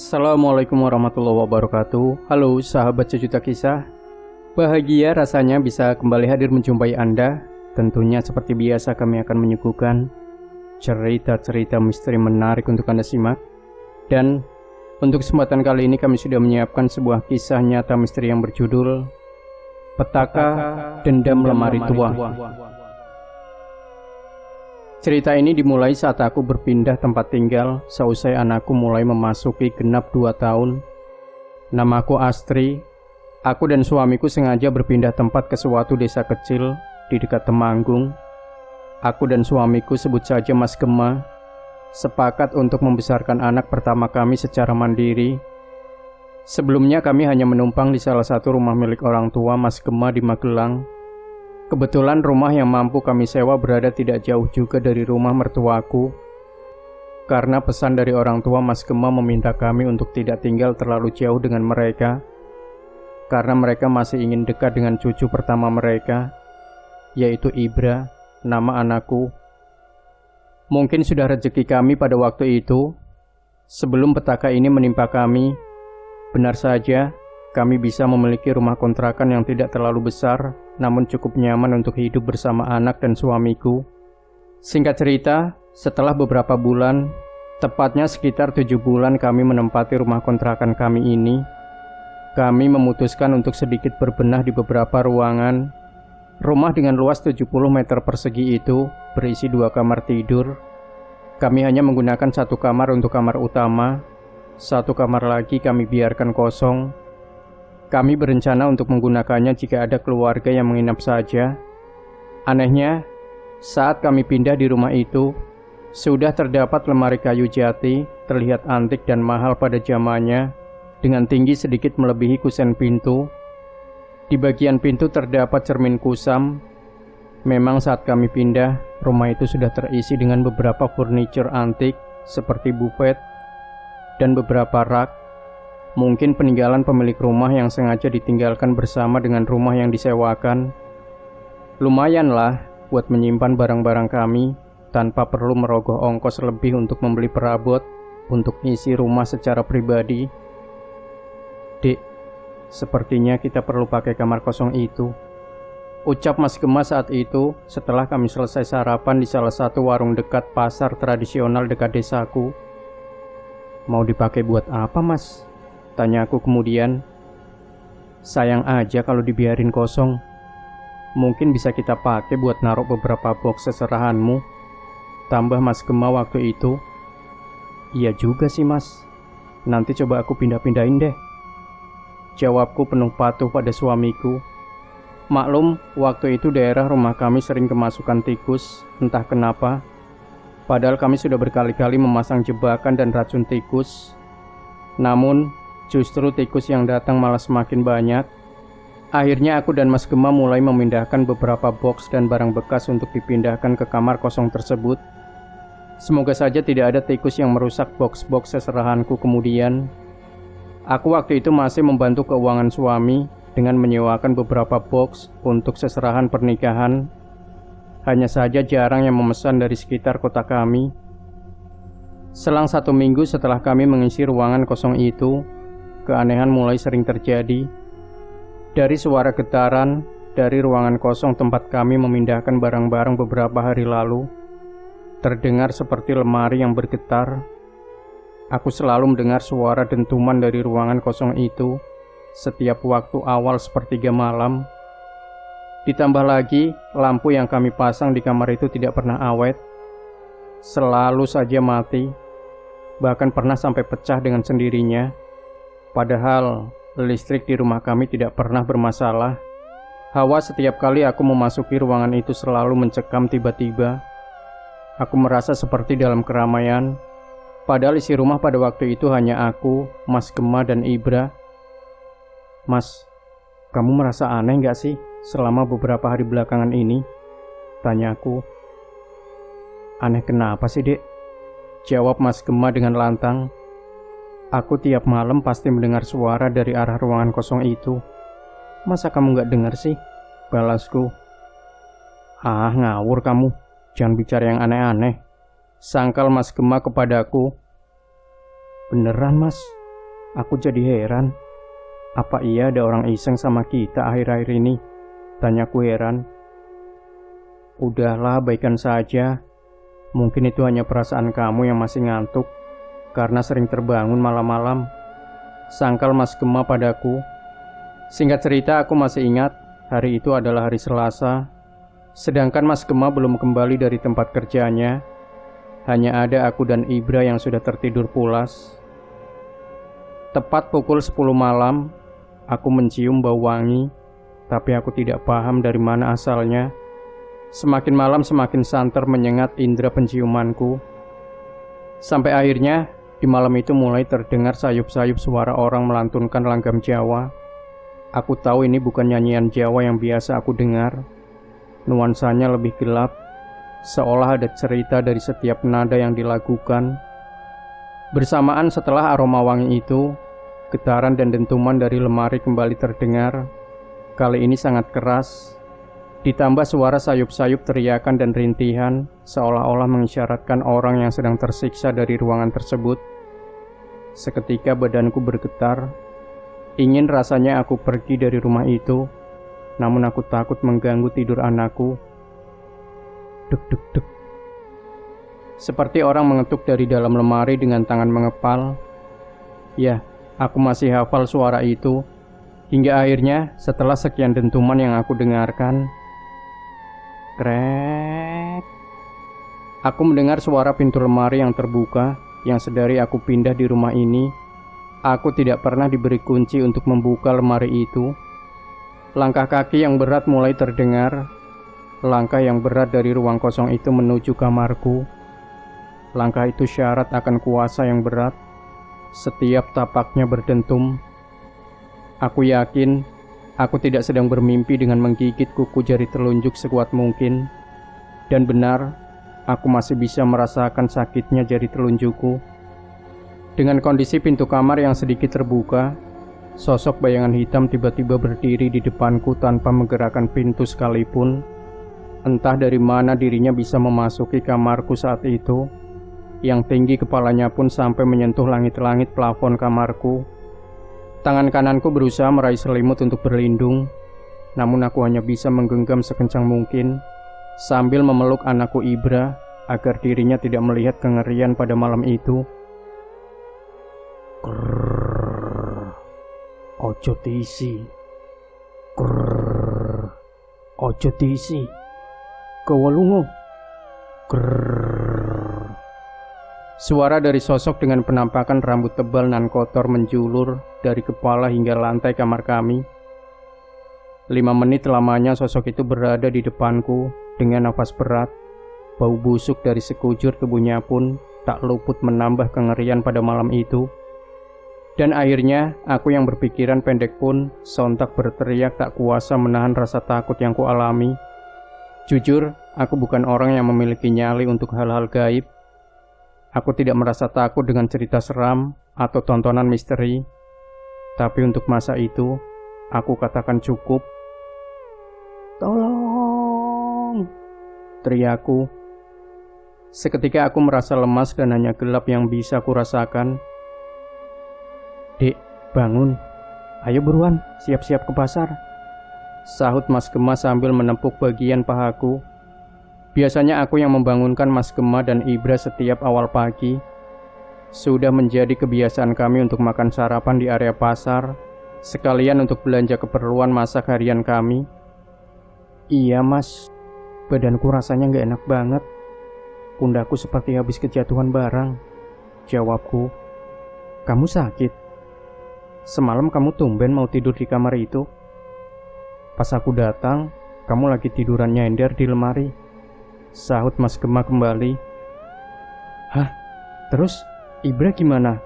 Assalamualaikum warahmatullahi wabarakatuh. Halo sahabat sejuta kisah. Bahagia rasanya bisa kembali hadir menjumpai Anda. Tentunya seperti biasa kami akan menyuguhkan cerita-cerita misteri menarik untuk Anda simak. Dan untuk kesempatan kali ini kami sudah menyiapkan sebuah kisah nyata misteri yang berjudul Petaka Dendam Lemari Tua. Cerita ini dimulai saat aku berpindah tempat tinggal seusai anakku mulai memasuki genap 2 tahun. Namaku Astri. Aku dan suamiku sengaja berpindah tempat ke suatu desa kecil di dekat Temanggung. Aku dan suamiku, sebut saja Mas Gema, sepakat untuk membesarkan anak pertama kami secara mandiri. Sebelumnya kami hanya menumpang di salah satu rumah milik orang tua Mas Gema di Magelang. Kebetulan rumah yang mampu kami sewa berada tidak jauh juga dari rumah mertuaku. Karena pesan dari orang tua, Mas Gema meminta kami untuk tidak tinggal terlalu jauh dengan mereka, karena mereka masih ingin dekat dengan cucu pertama mereka, yaitu Ibra, nama anakku. Mungkin sudah rezeki kami pada waktu itu. Sebelum petaka ini menimpa kami, benar saja kami bisa memiliki rumah kontrakan yang tidak terlalu besar, namun cukup nyaman untuk hidup bersama anak dan suamiku. Singkat cerita, setelah beberapa bulan, tepatnya sekitar 7 bulan kami menempati rumah kontrakan kami ini, kami memutuskan untuk sedikit berbenah di beberapa ruangan. Rumah dengan luas 70 meter persegi itu berisi 2 kamar tidur. Kami hanya menggunakan 1 kamar untuk kamar utama, 1 kamar lagi kami biarkan kosong. Kami berencana untuk menggunakannya jika ada keluarga yang menginap saja. Anehnya, saat kami pindah di rumah itu, sudah terdapat lemari kayu jati, terlihat antik dan mahal pada zamannya, dengan tinggi sedikit melebihi kusen pintu. Di bagian pintu terdapat cermin kusam. Memang saat kami pindah, rumah itu sudah terisi dengan beberapa furniture antik, seperti buffet dan beberapa rak. Mungkin peninggalan pemilik rumah yang sengaja ditinggalkan bersama dengan rumah yang disewakan. Lumayanlah buat menyimpan barang-barang kami tanpa perlu merogoh ongkos lebih untuk membeli perabot untuk isi rumah secara pribadi. Dek, sepertinya kita perlu pakai kamar kosong itu, ucap Mas Gema saat itu setelah kami selesai sarapan di salah satu warung dekat pasar tradisional dekat desaku. Mau dipakai buat apa, Mas? Tanya aku kemudian. Sayang aja kalau dibiarin kosong. Mungkin bisa kita pakai buat naruh beberapa box seserahanmu, tambah Mas Gema waktu itu. Iya juga sih, Mas. Nanti coba aku pindah-pindahin deh, jawabku penuh patuh pada suamiku. Maklum, waktu itu daerah rumah kami sering kemasukan tikus, entah kenapa. Padahal kami sudah berkali-kali memasang jebakan dan racun tikus. Namun justru tikus yang datang malah semakin banyak. Akhirnya aku dan Mas Gema mulai memindahkan beberapa box dan barang bekas untuk dipindahkan ke kamar kosong tersebut. Semoga saja tidak ada tikus yang merusak box-box seserahanku kemudian. Aku waktu itu masih membantu keuangan suami dengan menyewakan beberapa box untuk seserahan pernikahan. Hanya saja jarang yang memesan dari sekitar kota kami. Selang 1 minggu setelah kami mengisi ruangan kosong itu, keanehan mulai sering terjadi. Dari suara getaran dari ruangan kosong tempat kami memindahkan barang-barang beberapa hari lalu, terdengar seperti lemari yang bergetar. Aku selalu mendengar suara dentuman dari ruangan kosong itu setiap waktu awal sepertiga malam. Ditambah lagi, lampu yang kami pasang di kamar itu tidak pernah awet, selalu saja mati, bahkan pernah sampai pecah dengan sendirinya. Padahal listrik di rumah kami tidak pernah bermasalah. Hawa setiap kali aku memasuki ruangan itu selalu mencekam tiba-tiba. Aku merasa seperti dalam keramaian, padahal isi rumah pada waktu itu hanya aku, Mas Gema, dan Ibra. Mas, kamu merasa aneh gak sih selama beberapa hari belakangan ini? Tanyaku. Aneh kenapa sih, Dek? Jawab Mas Gema dengan lantang. Aku tiap malam pasti mendengar suara dari arah ruangan kosong itu. Masa kamu gak dengar sih? Balasku. Ah, ngawur kamu. Jangan bicara yang aneh-aneh, sangkal Mas Gema kepadaku. Beneran, Mas, Aku jadi heran. Apa iya ada orang iseng sama kita akhir-akhir ini? Tanyaku heran. Udahlah, abaikan saja. Mungkin itu hanya perasaan kamu yang masih ngantuk karena sering terbangun malam-malam. Sangkal Mas Gema padaku. Singkat cerita, aku masih ingat hari itu adalah hari Selasa. Sedangkan Mas Gema belum kembali dari tempat kerjanya. Hanya ada aku dan Ibra yang sudah tertidur pulas. Tepat pukul 10 malam, aku mencium bau wangi, tapi aku tidak paham dari mana asalnya. Semakin malam semakin santer menyengat indera penciumanku. Sampai akhirnya, di malam itu mulai terdengar sayup-sayup suara orang melantunkan langgam Jawa. Aku tahu ini bukan nyanyian Jawa yang biasa aku dengar. Nuansanya lebih gelap, seolah ada cerita dari setiap nada yang dilakukan. Bersamaan setelah aroma wangi itu, getaran dan dentuman dari lemari kembali terdengar. Kali ini sangat keras, ditambah suara sayup-sayup teriakan dan rintihan, seolah-olah mengisyaratkan orang yang sedang tersiksa dari ruangan tersebut. Seketika badanku bergetar. Ingin rasanya aku pergi dari rumah itu, namun aku takut mengganggu tidur anakku. Dek dek dek. Seperti orang mengetuk dari dalam lemari dengan tangan mengepal. Ya, aku masih hafal suara itu. Hingga akhirnya setelah sekian dentuman yang aku dengarkan, krek, aku mendengar suara pintu lemari yang terbuka. Yang sedari aku pindah di rumah ini, aku tidak pernah diberi kunci untuk membuka lemari itu. Langkah kaki yang berat mulai terdengar. Langkah yang berat dari ruang kosong itu menuju kamarku. Langkah itu syarat akan kuasa yang berat. Setiap tapaknya berdentum. Aku yakin aku tidak sedang bermimpi dengan menggigit kuku jari telunjuk sekuat mungkin. Dan benar, aku masih bisa merasakan sakitnya jari telunjukku. Dengan kondisi pintu kamar yang sedikit terbuka, sosok bayangan hitam tiba-tiba berdiri di depanku tanpa menggerakkan pintu sekalipun. Entah dari mana dirinya bisa memasuki kamarku saat itu. Yang tinggi kepalanya pun sampai menyentuh langit-langit plafon kamarku. Tangan kananku berusaha meraih selimut untuk berlindung, namun aku hanya bisa menggenggam sekencang mungkin sambil memeluk anakku Ibra agar dirinya tidak melihat kengerian pada malam itu. Krrrr, ojo tisi. Krrrr, ojo tisi. Kewalungo. Krrrr. Suara dari sosok dengan penampakan rambut tebal nan kotor menjulur dari kepala hingga lantai kamar kami. 5 menit lamanya sosok itu berada di depanku dengan nafas berat. Bau busuk dari sekujur tubuhnya pun tak luput menambah kengerian pada malam itu. Dan akhirnya aku yang berpikiran pendek pun sontak berteriak tak kuasa menahan rasa takut yang kualami. Jujur, aku bukan orang yang memiliki nyali untuk hal-hal gaib. Aku tidak merasa takut dengan cerita seram atau tontonan misteri. Tapi untuk masa itu, aku katakan cukup. Tolong! Teriakku. Seketika aku merasa lemas dan hanya gelap yang bisa kurasakan. Dek, bangun. Ayo buruan, siap-siap ke pasar. Sahut Mas Gema sambil menepuk bagian pahaku. Biasanya aku yang membangunkan Mas Gema dan Ibra setiap awal pagi. Sudah menjadi kebiasaan kami untuk makan sarapan di area pasar, sekalian untuk belanja keperluan masak harian kami. Iya mas, badanku rasanya gak enak banget. Pundakku seperti habis kejatuhan barang. Jawabku. Kamu sakit? Semalam kamu tumben mau tidur di kamar itu. Pas aku datang, kamu lagi tiduran nyender di lemari. Sahut Mas Gema kembali. Hah? Terus Ibra gimana?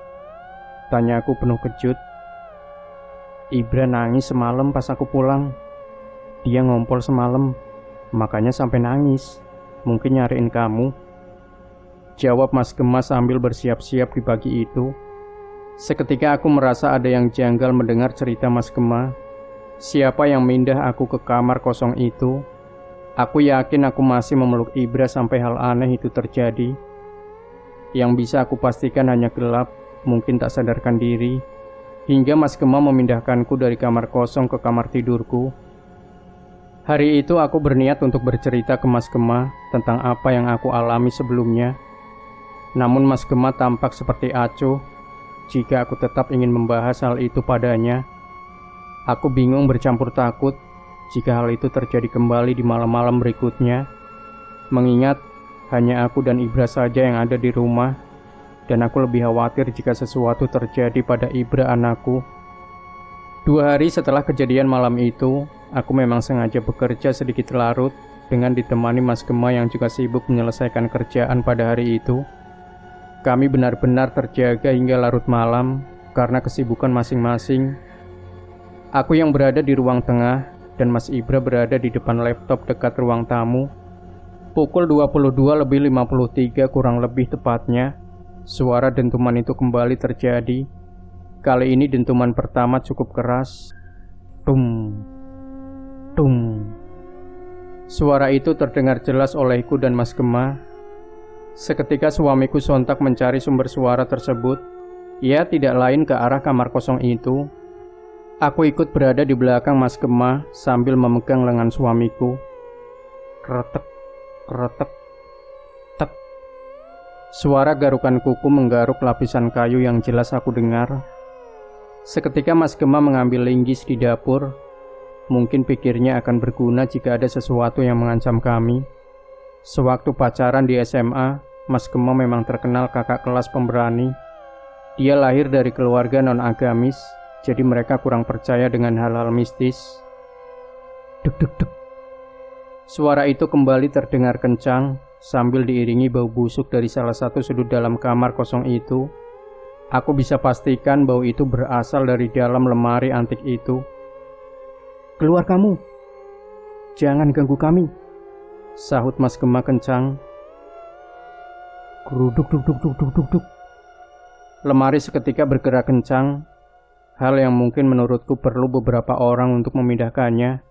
Tanya aku penuh kejut. Ibra nangis semalam pas aku pulang. Dia ngompol semalam, makanya sampai nangis. Mungkin nyariin kamu. Jawab Mas Gema sambil bersiap-siap di pagi itu. Seketika aku merasa ada yang janggal mendengar cerita Mas Gema. Siapa yang mindah aku ke kamar kosong itu? Aku yakin aku masih memeluk Ibra sampai hal aneh itu terjadi. Yang bisa aku pastikan hanya gelap, mungkin tak sadarkan diri. hingga Mas Kema memindahkanku dari kamar kosong ke kamar tidurku. Hari itu aku berniat untuk bercerita ke Mas Kema tentang apa yang aku alami sebelumnya. Namun Mas Kema tampak seperti acuh jika aku tetap ingin membahas hal itu padanya. Aku bingung bercampur takut jika hal itu terjadi kembali di malam-malam berikutnya, mengingat hanya aku dan Ibra saja yang ada di rumah, dan aku lebih khawatir jika sesuatu terjadi pada Ibra anakku. 2 hari setelah kejadian malam itu, aku memang sengaja bekerja sedikit larut dengan ditemani Mas Kema yang juga sibuk menyelesaikan kerjaan pada hari itu. Kami benar-benar terjaga hingga larut malam karena kesibukan masing-masing. Aku yang berada di ruang tengah dan Mas Ibra berada di depan laptop dekat ruang tamu. Pukul 22:53 kurang lebih tepatnya, suara dentuman itu kembali terjadi. Kali ini dentuman pertama cukup keras. Tum, tum. Suara itu terdengar jelas olehku dan Mas Kema. Seketika suamiku sontak mencari sumber suara tersebut. Ia tidak lain ke arah kamar kosong itu. Aku ikut berada di belakang Mas Kema sambil memegang lengan suamiku. Kretek, kretek, tek. Suara garukan kuku menggaruk lapisan kayu yang jelas aku dengar. Seketika Mas Kema mengambil linggis di dapur. Mungkin pikirnya akan berguna jika ada sesuatu yang mengancam kami. Sewaktu pacaran di SMA, Mas Kema memang terkenal kakak kelas pemberani. Dia lahir dari keluarga non-agamis, jadi mereka kurang percaya dengan hal-hal mistis. Duk duk duk. Suara itu kembali terdengar kencang sambil diiringi bau busuk dari salah satu sudut dalam kamar kosong itu. Aku bisa pastikan bau itu berasal dari dalam lemari antik itu. "Keluar kamu! Jangan ganggu kami!" sahut Mas Kema kencang. Geruduk duk duk duk duk duk duk. Lemari seketika bergerak kencang. Hal yang mungkin menurutku perlu beberapa orang untuk memindahkannya.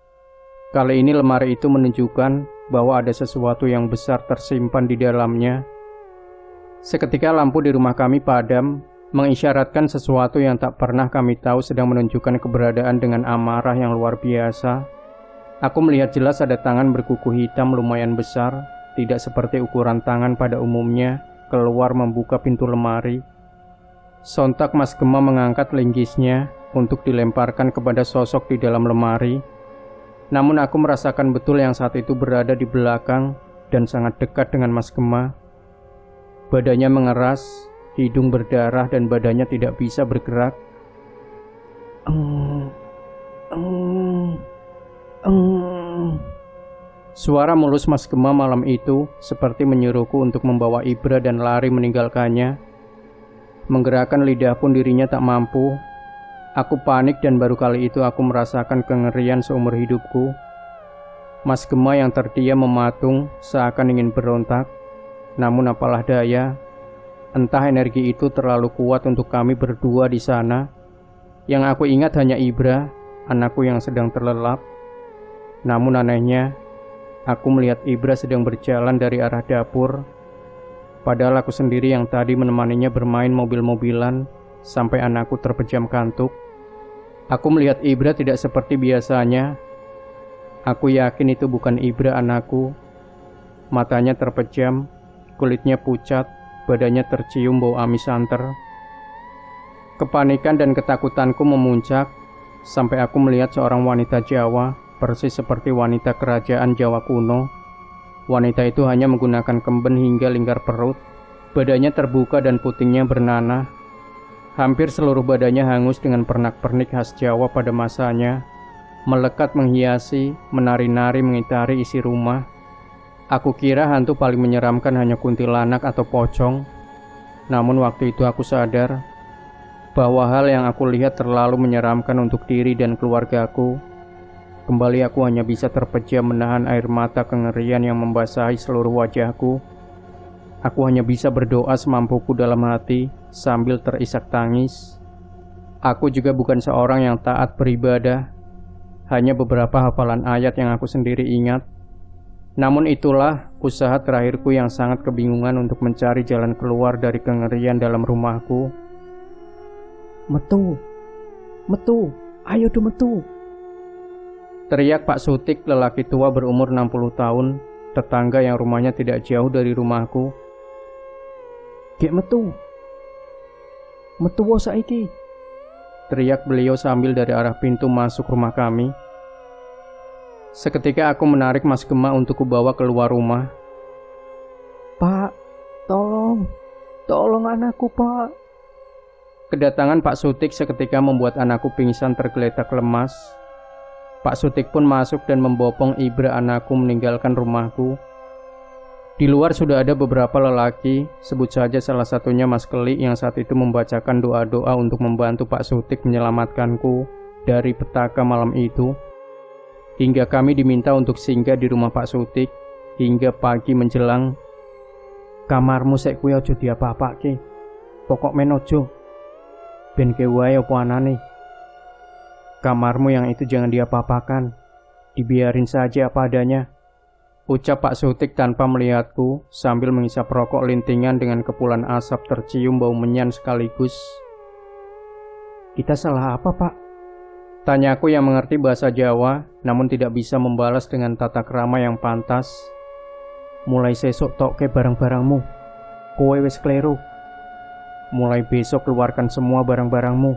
Kali ini lemari itu menunjukkan bahwa ada sesuatu yang besar tersimpan di dalamnya. Seketika lampu di rumah kami padam, mengisyaratkan sesuatu yang tak pernah kami tahu sedang menunjukkan keberadaan dengan amarah yang luar biasa. Aku melihat jelas ada tangan berkuku hitam lumayan besar, tidak seperti ukuran tangan pada umumnya, keluar membuka pintu lemari. Sontak Mas Kema mengangkat linggisnya untuk dilemparkan kepada sosok di dalam lemari. Namun aku merasakan betul yang saat itu berada di belakang dan sangat dekat dengan Mas Kema. Badannya mengeras, hidung berdarah dan badannya tidak bisa bergerak. Suara mulus Mas Kema malam itu seperti menyuruhku untuk membawa Ibra dan lari meninggalkannya. Menggerakkan lidah pun dirinya tak mampu. Aku panik dan baru kali itu aku merasakan kengerian seumur hidupku. Mas Kema yang terdiam mematung seakan ingin berontak. Namun apalah daya, entah energi itu terlalu kuat untuk kami berdua di sana. Yang aku ingat hanya Ibra, anakku yang sedang terlelap. Namun anehnya, aku melihat Ibra sedang berjalan dari arah dapur. Padahal aku sendiri yang tadi menemaninya bermain mobil-mobilan sampai anakku terpejam kantuk. Aku melihat Ibra tidak seperti biasanya. Aku yakin itu bukan Ibra anakku. Matanya terpejam, kulitnya pucat, badannya tercium bau amis santer. Kepanikan dan ketakutanku memuncak sampai aku melihat seorang wanita Jawa, persis seperti wanita kerajaan Jawa kuno. Wanita itu hanya menggunakan kemben hingga lingkar perut. Badannya terbuka dan putingnya bernanah. Hampir seluruh badannya hangus dengan pernak-pernik khas Jawa pada masanya. Melekat menghiasi, menari-nari mengitari isi rumah. Aku kira hantu paling menyeramkan hanya kuntilanak atau pocong. Namun waktu itu aku sadar bahwa hal yang aku lihat terlalu menyeramkan untuk diri dan keluargaku. Kembali aku hanya bisa terpejam menahan air mata kengerian yang membasahi seluruh wajahku. Aku hanya bisa berdoa semampuku dalam hati sambil terisak tangis. Aku juga bukan seorang yang taat beribadah. Hanya beberapa hafalan ayat yang aku sendiri ingat. Namun itulah usaha terakhirku yang sangat kebingungan untuk mencari jalan keluar dari kengerian dalam rumahku. Metu, Metu, ayo do metu. Teriak Pak Sutik, lelaki tua berumur 60 tahun, tetangga yang rumahnya tidak jauh dari rumahku. Gek metu. Metu wo saiki. Teriak beliau sambil dari arah pintu masuk rumah kami. Seketika aku menarik Mas Gema untuk kubawa keluar rumah. Pak, tolong anakku, Pak. Kedatangan Pak Sutik seketika membuat anakku pingsan tergeletak lemas. Pak Sutik pun masuk dan membopong Ibra anakku meninggalkan rumahku. Di luar sudah ada beberapa lelaki, sebut saja salah satunya Mas Keli yang saat itu membacakan doa-doa untuk membantu Pak Sutik menyelamatkanku dari petaka malam itu. Hingga kami diminta untuk singgah di rumah Pak Sutik hingga pagi menjelang. Kamarmu sek kuwi aja diapa-apake. Pokok men ojo. Ben ke wae opo anane. Kamarmu yang itu jangan diapa-apakan. Dibiarin saja apa adanya. Ucap Pak Sutik tanpa melihatku sambil mengisap rokok lintingan dengan kepulan asap tercium bau menyan sekaligus. Kita salah apa, Pak? Tanyaku yang mengerti bahasa Jawa namun tidak bisa membalas dengan tata krama yang pantas. Mulai sesok tokke barang-barangmu. Kowe wis keliru. Mulai besok keluarkan semua barang-barangmu.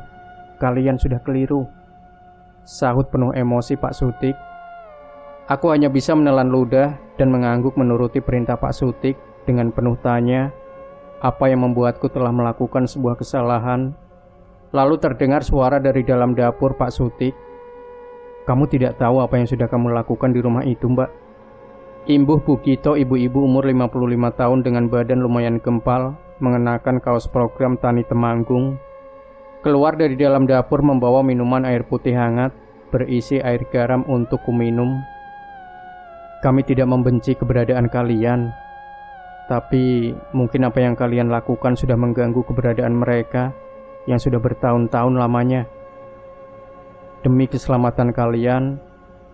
Kalian sudah keliru. Sahut penuh emosi Pak Sutik. Aku hanya bisa menelan ludah dan mengangguk menuruti perintah Pak Sutik dengan penuh tanya apa yang membuatku telah melakukan sebuah kesalahan. Lalu terdengar suara dari dalam dapur Pak Sutik. Kamu tidak tahu apa yang sudah kamu lakukan di rumah itu, Mbak? Imbuh Bu Kito, ibu-ibu umur 55 tahun dengan badan lumayan gempal, mengenakan kaos program Tani Temanggung, keluar dari dalam dapur membawa minuman air putih hangat berisi air garam untuk kuminum. Kami tidak membenci keberadaan kalian, tapi mungkin apa yang kalian lakukan sudah mengganggu keberadaan mereka yang sudah bertahun-tahun lamanya. Demi keselamatan kalian,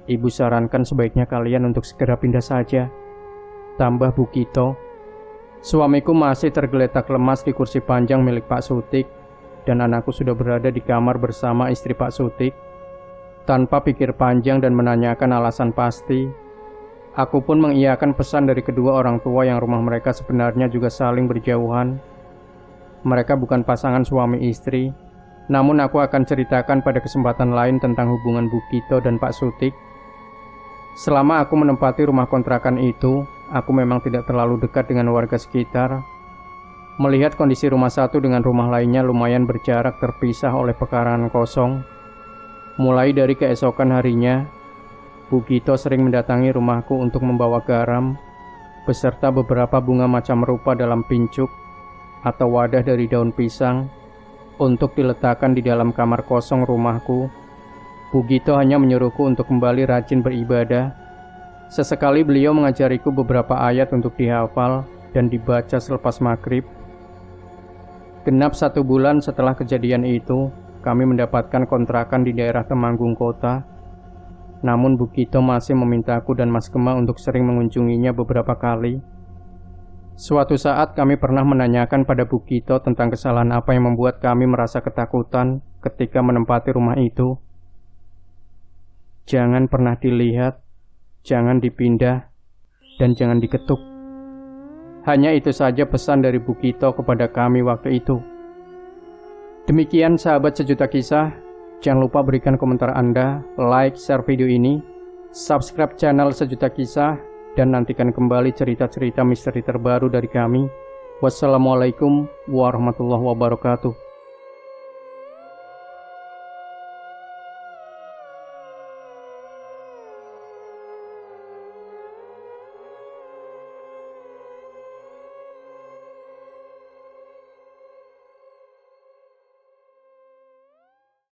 Ibu sarankan sebaiknya kalian untuk segera pindah saja. Tambah Bu Kito. Suamiku masih tergeletak lemas di kursi panjang milik Pak Sutik, dan anakku sudah berada di kamar bersama istri Pak Sutik. Tanpa pikir panjang dan menanyakan alasan pasti, aku pun mengiyakan pesan dari kedua orang tua yang rumah mereka sebenarnya juga saling berjauhan. Mereka bukan pasangan suami istri, namun aku akan ceritakan pada kesempatan lain tentang hubungan Bu Kito dan Pak Sutik. Selama aku menempati rumah kontrakan itu, aku memang tidak terlalu dekat dengan warga sekitar. Melihat kondisi rumah satu dengan rumah lainnya lumayan berjarak terpisah oleh pekarangan kosong. Mulai dari keesokan harinya, Bu Kito sering mendatangi rumahku untuk membawa garam, beserta beberapa bunga macam rupa dalam pincuk atau wadah dari daun pisang, untuk diletakkan di dalam kamar kosong rumahku. Bu Kito hanya menyuruhku untuk kembali rajin beribadah. Sesekali beliau mengajariku beberapa ayat untuk dihafal dan dibaca selepas maghrib. Genap 1 bulan setelah kejadian itu, kami mendapatkan kontrakan di daerah Temanggung Kota. Namun Bu Kito masih memintaku dan Mas Gema untuk sering mengunjunginya beberapa kali. Suatu saat kami pernah menanyakan pada Bu Kito tentang kesalahan apa yang membuat kami merasa ketakutan ketika menempati rumah itu. Jangan pernah dilihat, jangan dipindah, dan jangan diketuk. Hanya itu saja pesan dari Bu Kito kepada kami waktu itu. Demikian sahabat Sejuta Kisah, jangan lupa berikan komentar Anda, like, share video ini, subscribe channel Sejuta Kisah, dan nantikan kembali cerita-cerita misteri terbaru dari kami. Wassalamualaikum warahmatullahi wabarakatuh.